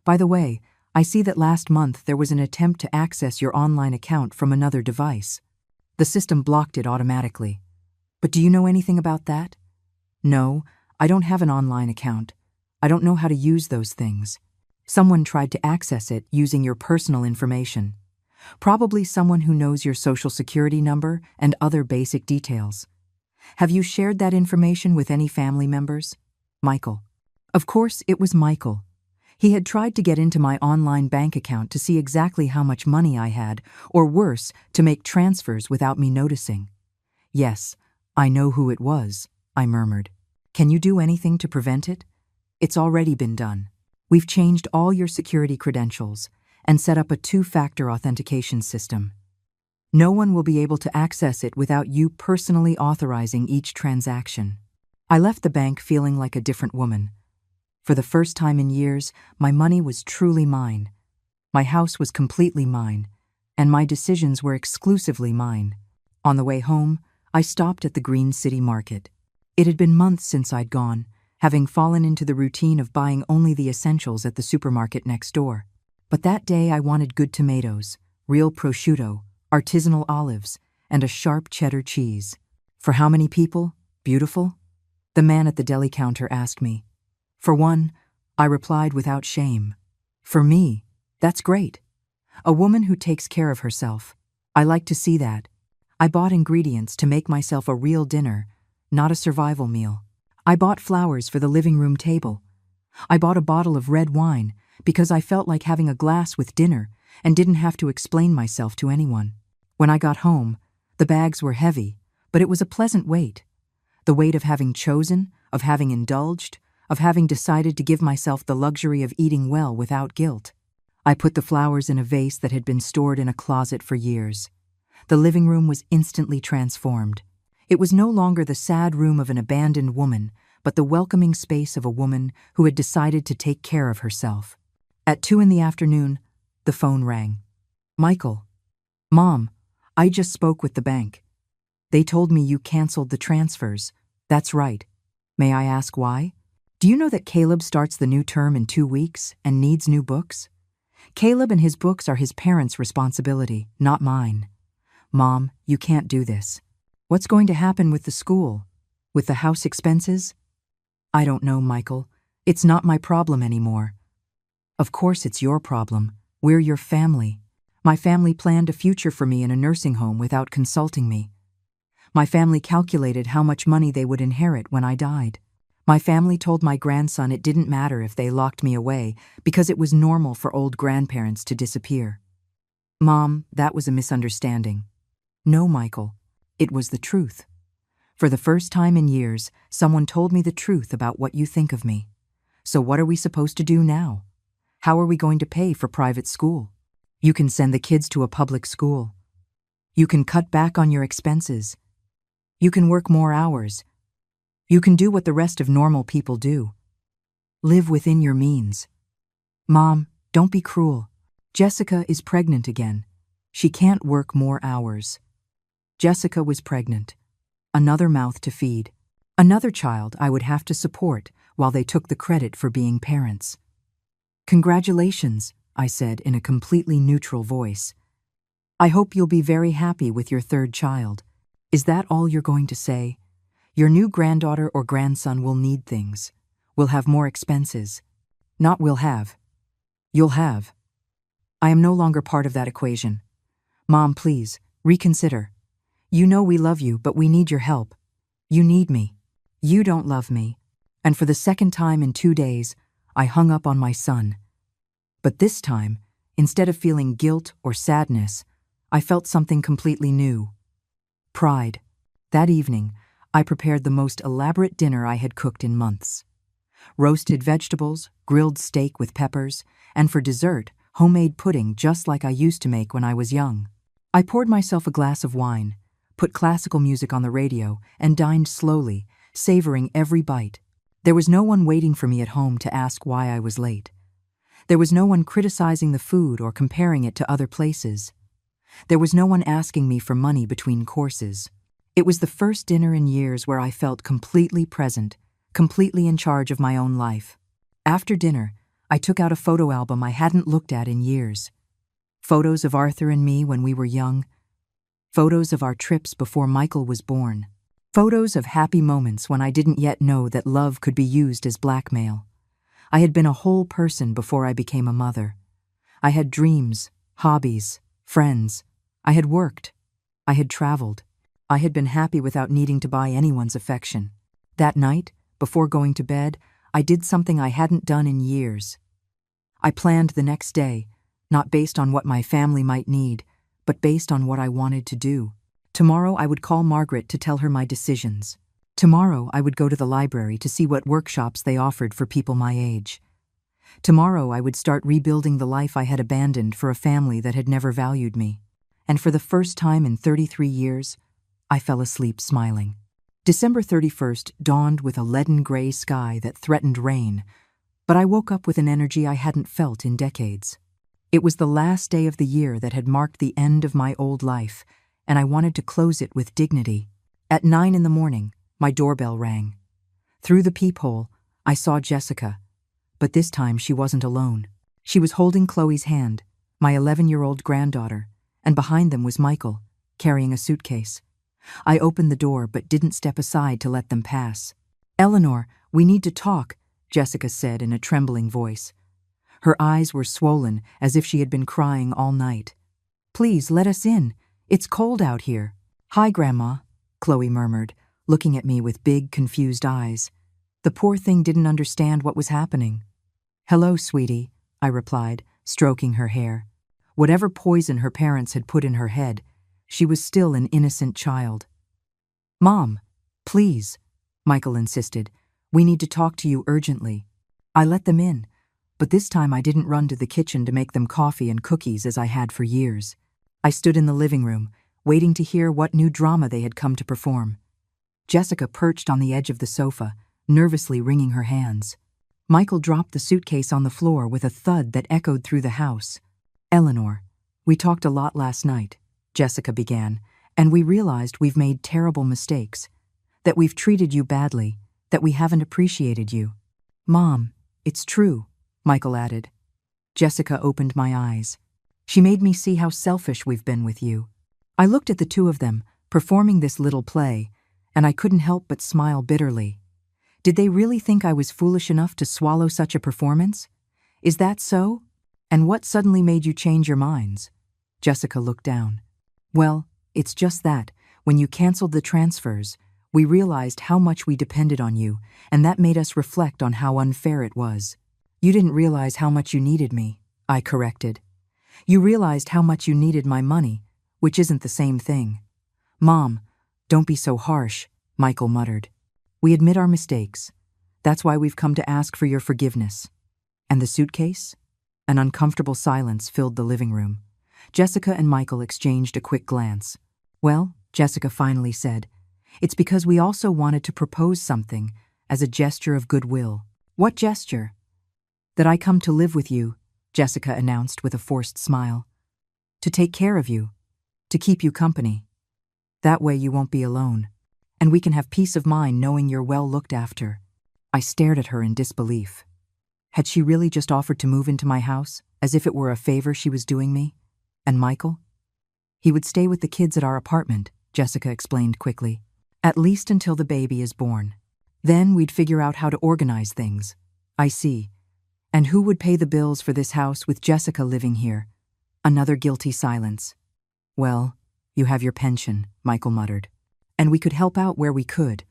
"By the way, I see that last month there was an attempt to access your online account from another device. The system blocked it automatically. But do you know anything about that?" "No, I don't have an online account. I don't know how to use those things. Someone tried to access it using your personal information. Probably someone who knows your social security number and other basic details. Have you shared that information with any family members?" "Michael." Of course, it was Michael. He had tried to get into my online bank account to see exactly how much money I had, or worse, to make transfers without me noticing. "Yes, I know who it was," I murmured. "Can you do anything to prevent it?" "It's already been done. We've changed all your security credentials and set up a 2-factor authentication system." No one will be able to access it without you personally authorizing each transaction. I left the bank feeling like a different woman. For the first time in years, my money was truly mine. My house was completely mine, and my decisions were exclusively mine. On the way home, I stopped at the Green City Market. It had been months since I'd gone, having fallen into the routine of buying only the essentials at the supermarket next door. But that day I wanted good tomatoes, real prosciutto, artisanal olives, and a sharp cheddar cheese. For how many people? Beautiful? The man at the deli counter asked me. For one, I replied without shame. For me, that's great. A woman who takes care of herself. I like to see that. I bought ingredients to make myself a real dinner, not a survival meal. I bought flowers for the living room table. I bought a bottle of red wine because I felt like having a glass with dinner and didn't have to explain myself to anyone. When I got home, the bags were heavy, but it was a pleasant weight. The weight of having chosen, of having indulged, of having decided to give myself the luxury of eating well without guilt. I put the flowers in a vase that had been stored in a closet for years. The living room was instantly transformed. It was no longer the sad room of an abandoned woman, but the welcoming space of a woman who had decided to take care of herself. At 2 p.m, the phone rang. Michael. Mom, I just spoke with the bank. They told me you canceled the transfers. That's right. May I ask why? Do you know that Caleb starts the new term in 2 weeks and needs new books? Caleb and his books are his parents' responsibility, not mine. Mom, you can't do this. What's going to happen with the school? With the house expenses? I don't know, Michael. It's not my problem anymore. Of course it's your problem. We're your family. My family planned a future for me in a nursing home without consulting me. My family calculated how much money they would inherit when I died. My family told my grandson it didn't matter if they locked me away because it was normal for old grandparents to disappear. Mom, that was a misunderstanding. No, Michael, it was the truth. For the first time in years, someone told me the truth about what you think of me. So what are we supposed to do now? How are we going to pay for private school? You can send the kids to a public school. You can cut back on your expenses. You can work more hours. You can do what the rest of normal people do. Live within your means. Mom, don't be cruel. Jessica is pregnant again. She can't work more hours. Jessica was pregnant. Another mouth to feed. Another child I would have to support while they took the credit for being parents. Congratulations, I said in a completely neutral voice. I hope you'll be very happy with your third child. Is that all you're going to say? Your new granddaughter or grandson will need things. Will have more expenses. Not will have. You'll have. I am no longer part of that equation. Mom, please, reconsider. You know we love you, but we need your help. You need me. You don't love me. And for the second time in 2 days, I hung up on my son. But this time, instead of feeling guilt or sadness, I felt something completely new. Pride. That evening, I prepared the most elaborate dinner I had cooked in months. Roasted vegetables, grilled steak with peppers, and for dessert, homemade pudding just like I used to make when I was young. I poured myself a glass of wine, put classical music on the radio, and dined slowly, savoring every bite. There was no one waiting for me at home to ask why I was late. There was no one criticizing the food or comparing it to other places. There was no one asking me for money between courses. It was the first dinner in years where I felt completely present, completely in charge of my own life. After dinner, I took out a photo album I hadn't looked at in years. Photos of Arthur and me when we were young. Photos of our trips before Michael was born. Photos of happy moments when I didn't yet know that love could be used as blackmail. I had been a whole person before I became a mother. I had dreams, hobbies, friends. I had worked. I had traveled. I had been happy without needing to buy anyone's affection. That night, before going to bed, I did something I hadn't done in years. I planned the next day, not based on what my family might need, but based on what I wanted to do. Tomorrow I would call Margaret to tell her my decisions. Tomorrow I would go to the library to see what workshops they offered for people my age. Tomorrow I would start rebuilding the life I had abandoned for a family that had never valued me. and for the first time in 33 years, I fell asleep smiling. December 31st dawned with a leaden gray sky that threatened rain, but I woke up with an energy I hadn't felt in decades. It was the last day of the year that had marked the end of my old life, and I wanted to close it with dignity. At 9 in the morning, my doorbell rang. Through the peephole, I saw Jessica, but this time she wasn't alone. She was holding Chloe's hand, my 11-year-old granddaughter, and behind them was Michael, carrying a suitcase. I opened the door but didn't step aside to let them pass. "Eleanor, we need to talk," Jessica said in a trembling voice. Her eyes were swollen as if she had been crying all night. "Please, let us in. It's cold out here." "Hi, Grandma," Chloe murmured, looking at me with big, confused eyes. The poor thing didn't understand what was happening. "Hello, sweetie," I replied, stroking her hair. Whatever poison her parents had put in her head, she was still an innocent child. "Mom, please," Michael insisted. "We need to talk to you urgently." I let them in, but this time I didn't run to the kitchen to make them coffee and cookies as I had for years. I stood in the living room, waiting to hear what new drama they had come to perform. Jessica perched on the edge of the sofa, nervously wringing her hands. Michael dropped the suitcase on the floor with a thud that echoed through the house. "Eleanor, we talked a lot last night," Jessica began, "and we realized we've made terrible mistakes, that we've treated you badly, that we haven't appreciated you." "Mom, it's true," Michael added. Jessica opened my eyes. "She made me see how selfish we've been with you." I looked at the two of them, performing this little play, and I couldn't help but smile bitterly. Did they really think I was foolish enough to swallow such a performance? Is that so? And what suddenly made you change your minds? Jessica looked down. "Well, it's just that, when you canceled the transfers, we realized how much we depended on you, and that made us reflect on how unfair it was." "You didn't realize how much you needed me," I corrected. "You realized how much you needed my money, which isn't the same thing." "Mom, don't be so harsh," Michael muttered. "We admit our mistakes. That's why we've come to ask for your forgiveness." "And the suitcase?" An uncomfortable silence filled the living room. Jessica and Michael exchanged a quick glance. "Well," Jessica finally said, "it's because we also wanted to propose something as a gesture of goodwill." "What gesture?" "That I come to live with you," Jessica announced with a forced smile. "To take care of you, to keep you company. That way you won't be alone, and we can have peace of mind knowing you're well looked after." I stared at her in disbelief. Had she really just offered to move into my house, as if it were a favor she was doing me? And Michael? "He would stay with the kids at our apartment," Jessica explained quickly. "At least until the baby is born. Then we'd figure out how to organize things." "I see. And who would pay the bills for this house with Jessica living here?" Another guilty silence. "Well, you have your pension," Michael muttered. "And we could help out where we could.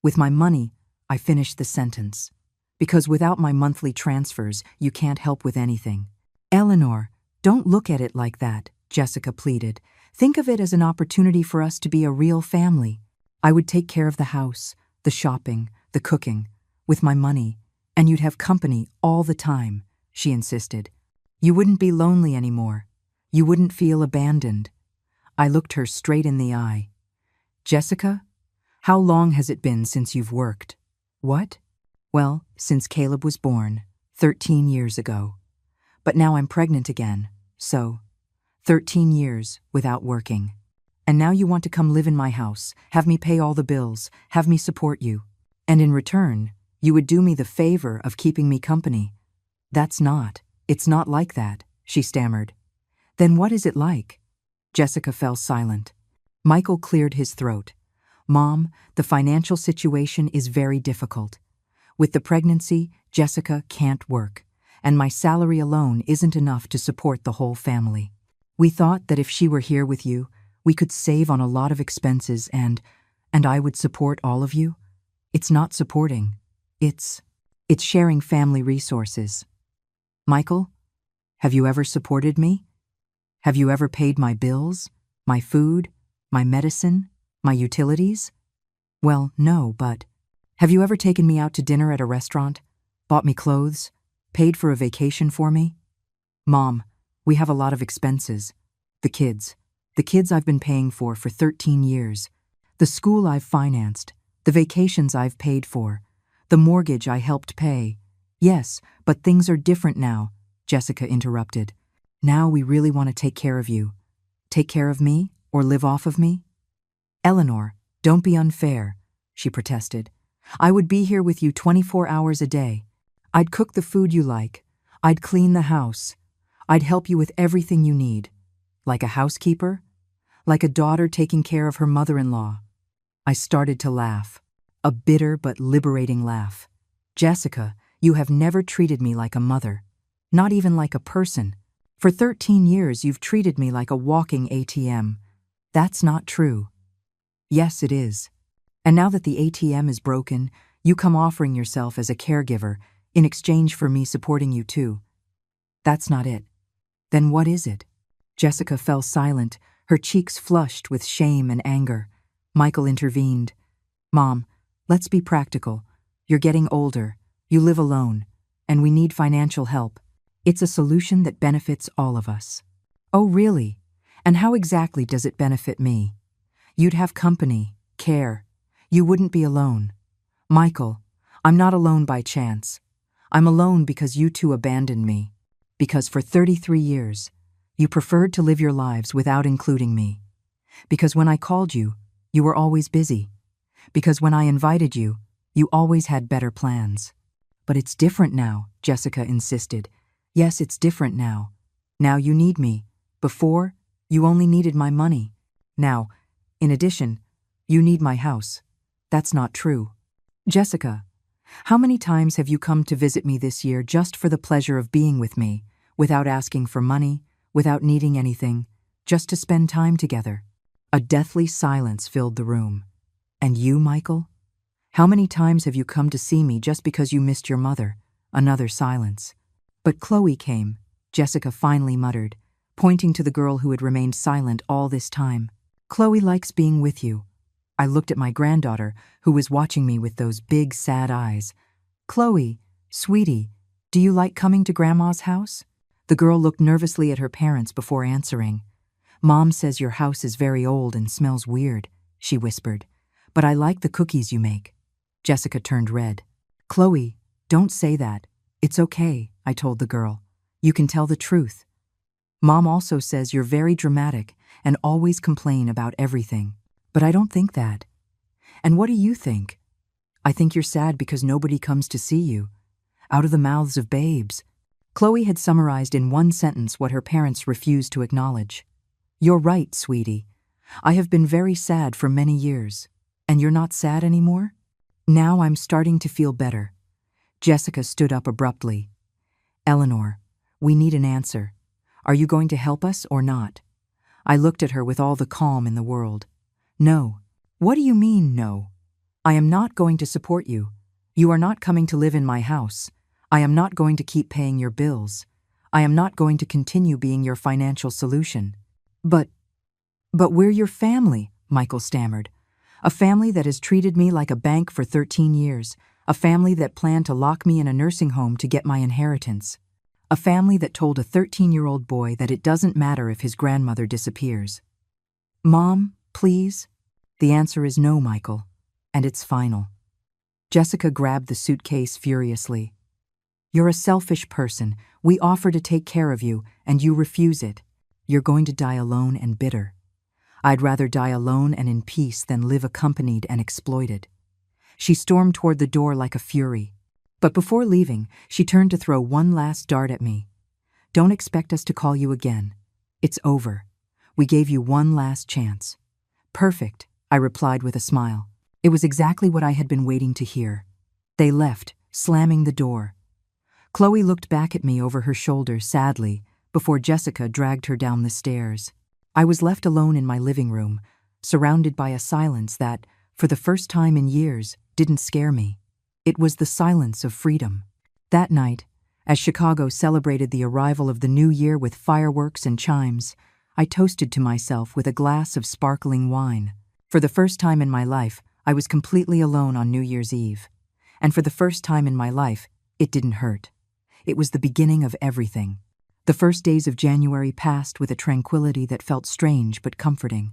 With my money," I finished the sentence. "Because without my monthly transfers, you can't help with anything." "Eleanor, don't look at it like that," Jessica pleaded. "Think of it as an opportunity for us to be a real family. I would take care of the house, the shopping, the cooking, with my money, and you'd have company all the time," she insisted. "You wouldn't be lonely anymore. You wouldn't feel abandoned." I looked her straight in the eye. "Jessica, how long has it been since you've worked?" "What?" "Well, since Caleb was born, 13 years ago. But now I'm pregnant again, so 13 years without working. And now you want to come live in my house, have me pay all the bills, have me support you. And in return, you would do me the favor of keeping me company." It's not like that," she stammered. "Then what is it like?" Jessica fell silent. Michael cleared his throat. "Mom, the financial situation is very difficult. With the pregnancy, Jessica can't work, and my salary alone isn't enough to support the whole family. We thought that if she were here with you, we could save on a lot of expenses and I would support all of you. It's not supporting. It's sharing family resources." "Michael, have you ever supported me? Have you ever paid my bills, my food, my medicine, my utilities?" "Well, no, but have you ever taken me out to dinner at a restaurant, bought me clothes, paid for a vacation for me?" "Mom, we have a lot of expenses. The kids," The kids I've been paying for 13 years. The school I've financed. The vacations I've paid for. The mortgage I helped pay. Yes, but things are different now, Jessica interrupted. Now we really want to take care of you. Take care of me, or live off of me? Eleanor, don't be unfair, she protested. I would be here with you 24 hours a day. I'd cook the food you like. I'd clean the house. I'd help you with everything you need. Like a housekeeper? Like a daughter taking care of her mother-in-law. I started to laugh. A bitter but liberating laugh. Jessica, you have never treated me like a mother. Not even like a person. For 13 years you've treated me like a walking ATM. That's not true. Yes, it is. And now that the ATM is broken, you come offering yourself as a caregiver in exchange for me supporting you too. That's not it. Then what is it? Jessica fell silent, her cheeks flushed with shame and anger. Michael intervened. Mom, let's be practical. You're getting older, you live alone, and we need financial help. It's a solution that benefits all of us. Oh, really? And how exactly does it benefit me? You'd have company, care. You wouldn't be alone. Michael, I'm not alone by chance. I'm alone because you two abandoned me. Because for 33 years, you preferred to live your lives without including me. Because when I called you, you were always busy. Because when I invited you, you always had better plans. But it's different now, Jessica insisted. Yes, it's different now. Now you need me. Before, you only needed my money. Now, in addition, you need my house. That's not true. Jessica, how many times have you come to visit me this year just for the pleasure of being with me, without asking for money, without needing anything, just to spend time together? A deathly silence filled the room. And you, Michael? How many times have you come to see me just because you missed your mother? Another silence. But Chloe came, Jessica finally muttered, pointing to the girl who had remained silent all this time. Chloe likes being with you. I looked at my granddaughter, who was watching me with those big, sad eyes. Chloe, sweetie, do you like coming to Grandma's house? The girl looked nervously at her parents before answering. Mom says your house is very old and smells weird, she whispered. But I like the cookies you make. Jessica turned red. Chloe, don't say that. It's okay, I told the girl. You can tell the truth. Mom also says you're very dramatic and always complain about everything. But I don't think that. And what do you think? I think you're sad because nobody comes to see you. Out of the mouths of babes. Chloe had summarized in one sentence what her parents refused to acknowledge. You're right, sweetie. I have been very sad for many years. And you're not sad anymore? Now I'm starting to feel better. Jessica stood up abruptly. Eleanor, we need an answer. Are you going to help us or not? I looked at her with all the calm in the world. No. What do you mean, no? I am not going to support you. You are not coming to live in my house. I am not going to keep paying your bills. I am not going to continue being your financial solution. But we're your family, Michael stammered. A family that has treated me like a bank for 13 years. A family that planned to lock me in a nursing home to get my inheritance. A family that told a 13-year-old boy that it doesn't matter if his grandmother disappears. Mom, please? The answer is no, Michael. And it's final. Jessica grabbed the suitcase furiously. You're a selfish person. We offer to take care of you, and you refuse it. You're going to die alone and bitter. I'd rather die alone and in peace than live accompanied and exploited. She stormed toward the door like a fury. But before leaving, she turned to throw one last dart at me. Don't expect us to call you again. It's over. We gave you one last chance. Perfect, I replied with a smile. It was exactly what I had been waiting to hear. They left, slamming the door. Chloe looked back at me over her shoulder sadly before Jessica dragged her down the stairs. I was left alone in my living room, surrounded by a silence that, for the first time in years, didn't scare me. It was the silence of freedom. That night, as Chicago celebrated the arrival of the new year with fireworks and chimes, I toasted to myself with a glass of sparkling wine. For the first time in my life, I was completely alone on New Year's Eve. And for the first time in my life, it didn't hurt. It was the beginning of everything. The first days of January passed with a tranquility that felt strange but comforting.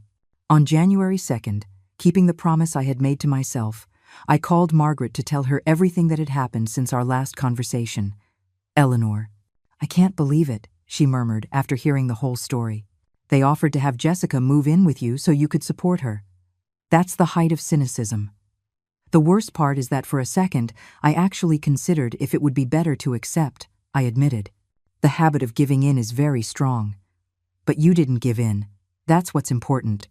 On January 2nd, keeping the promise I had made to myself, I called Margaret to tell her everything that had happened since our last conversation. "Eleanor, I can't believe it," she murmured after hearing the whole story. "They offered to have Jessica move in with you so you could support her. That's the height of cynicism. The worst part is that for a second, I actually considered if it would be better to accept," I admitted. "The habit of giving in is very strong. But you didn't give in. That's what's important."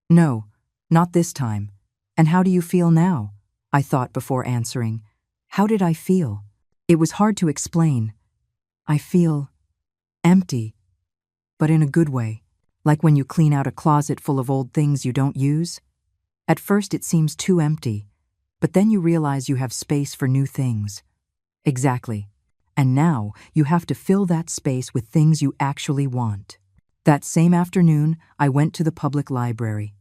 "No, not this time. And how do you feel now?" I thought before answering. How did I feel? It was hard to explain. I feel empty, but in a good way, like when you clean out a closet full of old things you don't use. At first it seems too empty, but then you realize you have space for new things. Exactly. And now you have to fill that space with things you actually want. That same afternoon, I went to the public library.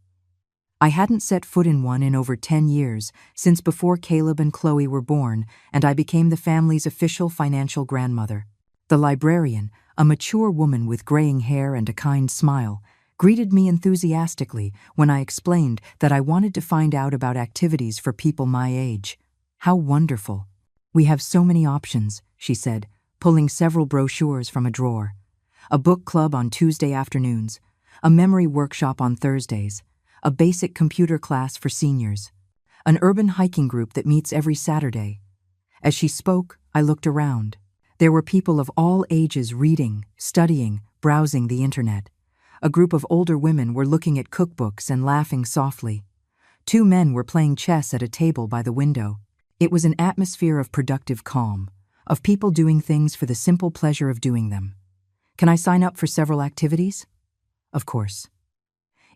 I hadn't set foot in one in over 10 years, since before Caleb and Chloe were born, and I became the family's official financial grandmother. The librarian, a mature woman with graying hair and a kind smile, greeted me enthusiastically when I explained that I wanted to find out about activities for people my age. "How wonderful. We have so many options," she said, pulling several brochures from a drawer. "A book club on Tuesday afternoons, a memory workshop on Thursdays, a basic computer class for seniors, an urban hiking group that meets every Saturday." As she spoke, I looked around. There were people of all ages reading, studying, browsing the internet. A group of older women were looking at cookbooks and laughing softly. 2 men were playing chess at a table by the window. It was an atmosphere of productive calm, of people doing things for the simple pleasure of doing them. "Can I sign up for several activities?" "Of course.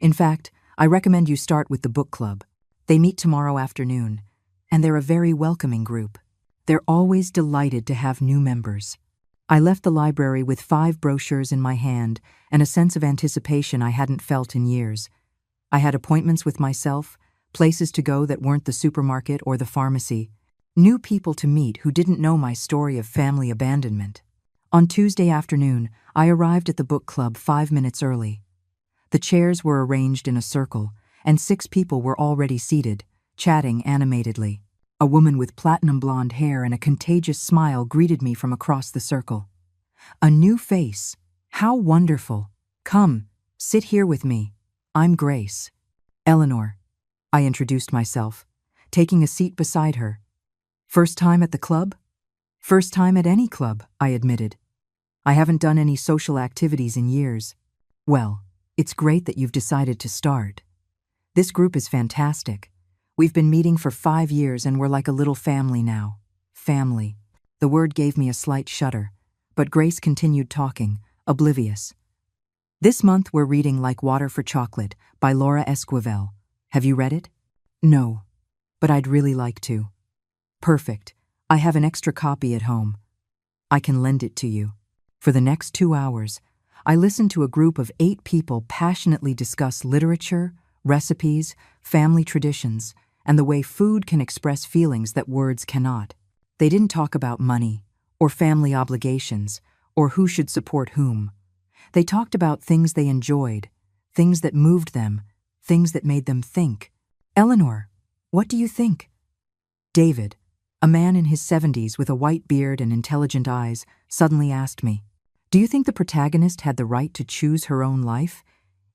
In fact, I recommend you start with the book club. They meet tomorrow afternoon, and they're a very welcoming group. They're always delighted to have new members." I left the library with 5 brochures in my hand and a sense of anticipation I hadn't felt in years. I had appointments with myself, places to go that weren't the supermarket or the pharmacy, new people to meet who didn't know my story of family abandonment. On Tuesday afternoon, I arrived at the book club 5 minutes early. The chairs were arranged in a circle, and 6 people were already seated, chatting animatedly. A woman with platinum blonde hair and a contagious smile greeted me from across the circle. "A new face. How wonderful. Come, sit here with me. I'm Grace." "Eleanor," I introduced myself, taking a seat beside her. "First time at the club?" "First time at any club," I admitted. "I haven't done any social activities in years." "Well, it's great that you've decided to start. This group is fantastic. We've been meeting for 5 years and we're like a little family now." Family. The word gave me a slight shudder, but Grace continued talking, oblivious. "This month we're reading Like Water for Chocolate by Laura Esquivel. Have you read it?" "No, but I'd really like to." "Perfect. I have an extra copy at home. I can lend it to you." For the next 2 hours, I listened to a group of 8 people passionately discuss literature, recipes, family traditions, and the way food can express feelings that words cannot. They didn't talk about money, or family obligations, or who should support whom. They talked about things they enjoyed, things that moved them, things that made them think. "Eleanor, what do you think?" David, a man in his 70s with a white beard and intelligent eyes, suddenly asked me, "Do you think the protagonist had the right to choose her own life,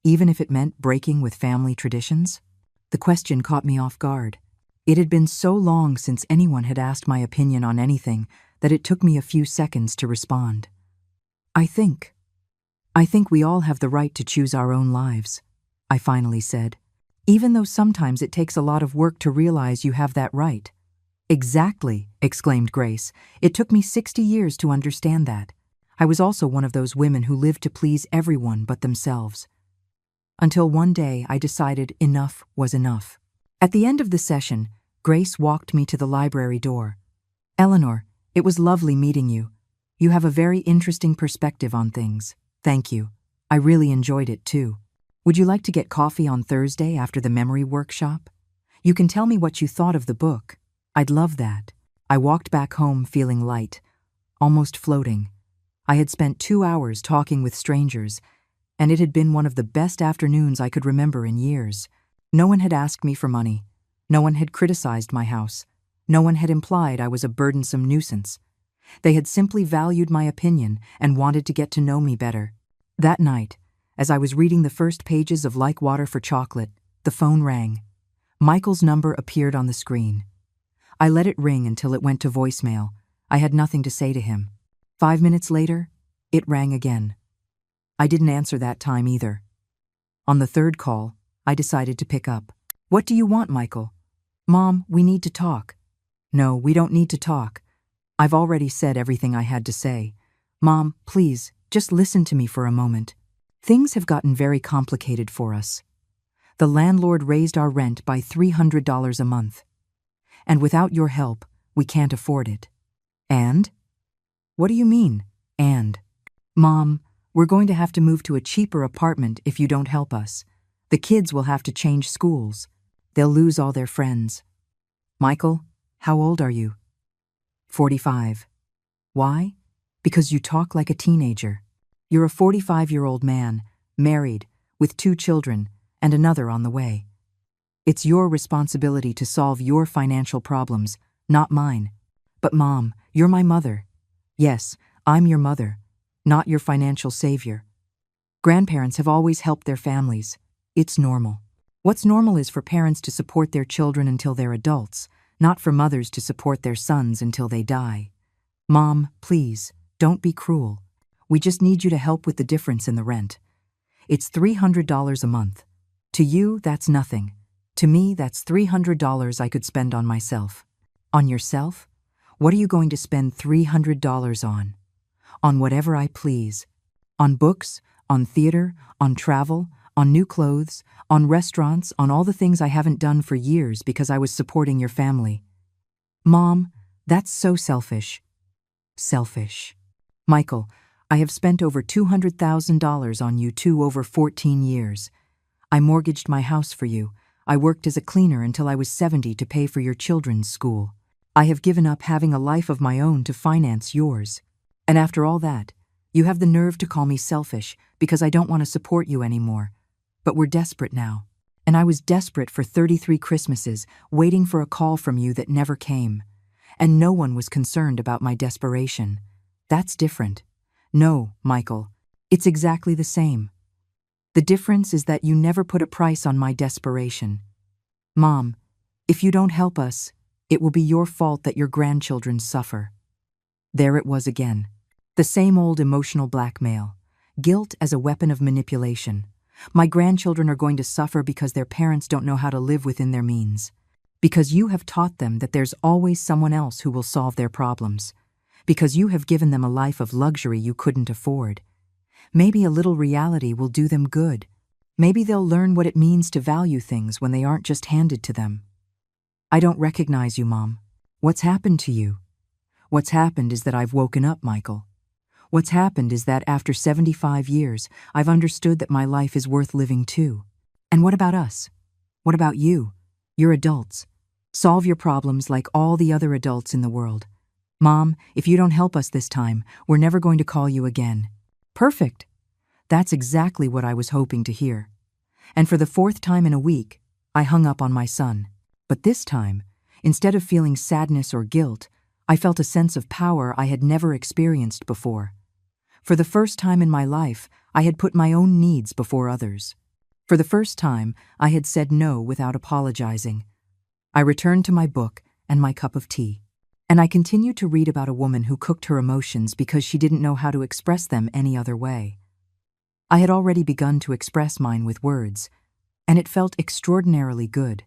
even if it meant breaking with family traditions?" The question caught me off guard. It had been so long since anyone had asked my opinion on anything that it took me a few seconds to respond. I think we all have the right to choose our own lives," I finally said, "even though sometimes it takes a lot of work to realize you have that right." "Exactly," exclaimed Grace. "It took me 60 years to understand that. I was also one of those women who lived to please everyone but themselves. Until one day I decided enough was enough." At the end of the session, Grace walked me to the library door. "Eleanor, it was lovely meeting you. You have a very interesting perspective on things. Thank you. I really enjoyed it too. Would you like to get coffee on Thursday after the memory workshop? You can tell me what you thought of the book. I'd love that." I walked back home feeling light, almost floating. I had spent 2 hours talking with strangers, and it had been one of the best afternoons I could remember in years. No one had asked me for money. No one had criticized my house. No one had implied I was a burdensome nuisance. They had simply valued my opinion and wanted to get to know me better. That night, as I was reading the first pages of Like Water for Chocolate, the phone rang. Michael's number appeared on the screen. I let it ring until it went to voicemail. I had nothing to say to him. 5 minutes later, it rang again. I didn't answer that time either. On the third call, I decided to pick up. "What do you want, Michael?" "Mom, we need to talk." "No, we don't need to talk. I've already said everything I had to say. Mom, please, just listen to me for a moment. Things have gotten very complicated for us. The landlord raised our rent by $300 a month. And without your help, we can't afford it." "And?" "What do you mean, and?" "Mom, we're going to have to move to a cheaper apartment if you don't help us. The kids will have to change schools. They'll lose all their friends." "Michael, how old are you?" 45. "Why? Because you talk like a teenager. You're a 45-year-old man, married, with 2 children, and another on the way. It's your responsibility to solve your financial problems, not mine." "But Mom, you're my mother." "Yes, I'm your mother, not your financial savior. Grandparents have always helped their families. It's normal. What's normal is for parents to support their children until they're adults, not for mothers to support their sons until they die. Mom, please, don't be cruel. We just need you to help with the difference in the rent. It's $300 a month. To you, that's nothing. To me, that's $300 I could spend on myself." "On yourself? What are you going to spend $300 on?" "On whatever I please. On books, on theater, on travel, on new clothes, on restaurants, on all the things I haven't done for years because I was supporting your family." "Mom, that's so selfish." "Selfish. Michael, I have spent over $200,000 on you over 14 years. I mortgaged my house for you. I worked as a cleaner until I was 70 to pay for your children's school. I have given up having a life of my own to finance yours. And after all that, you have the nerve to call me selfish because I don't want to support you anymore. But we're desperate now. And I was desperate for 33 Christmases, waiting for a call from you that never came. And no one was concerned about my desperation. That's different. No, Michael, it's exactly the same. The difference is that you never put a price on my desperation. Mom, if you don't help us, it will be your fault that your grandchildren suffer." There it was again. The same old emotional blackmail. Guilt as a weapon of manipulation. My grandchildren are going to suffer because their parents don't know how to live within their means. Because you have taught them that there's always someone else who will solve their problems. Because you have given them a life of luxury you couldn't afford. Maybe a little reality will do them good. Maybe they'll learn what it means to value things when they aren't just handed to them. I don't recognize you, Mom. What's happened to you? What's happened is that I've woken up, Michael. What's happened is that after 75 years, I've understood that my life is worth living too. And what about us? What about you? You're adults. Solve your problems like all the other adults in the world. Mom, if you don't help us this time, we're never going to call you again. Perfect. That's exactly what I was hoping to hear. And for the 4th time in a week, I hung up on my son. But this time, instead of feeling sadness or guilt, I felt a sense of power I had never experienced before. For the first time in my life, I had put my own needs before others. For the first time, I had said no without apologizing. I returned to my book and my cup of tea. And I continued to read about a woman who cooked her emotions because she didn't know how to express them any other way. I had already begun to express mine with words, and it felt extraordinarily good.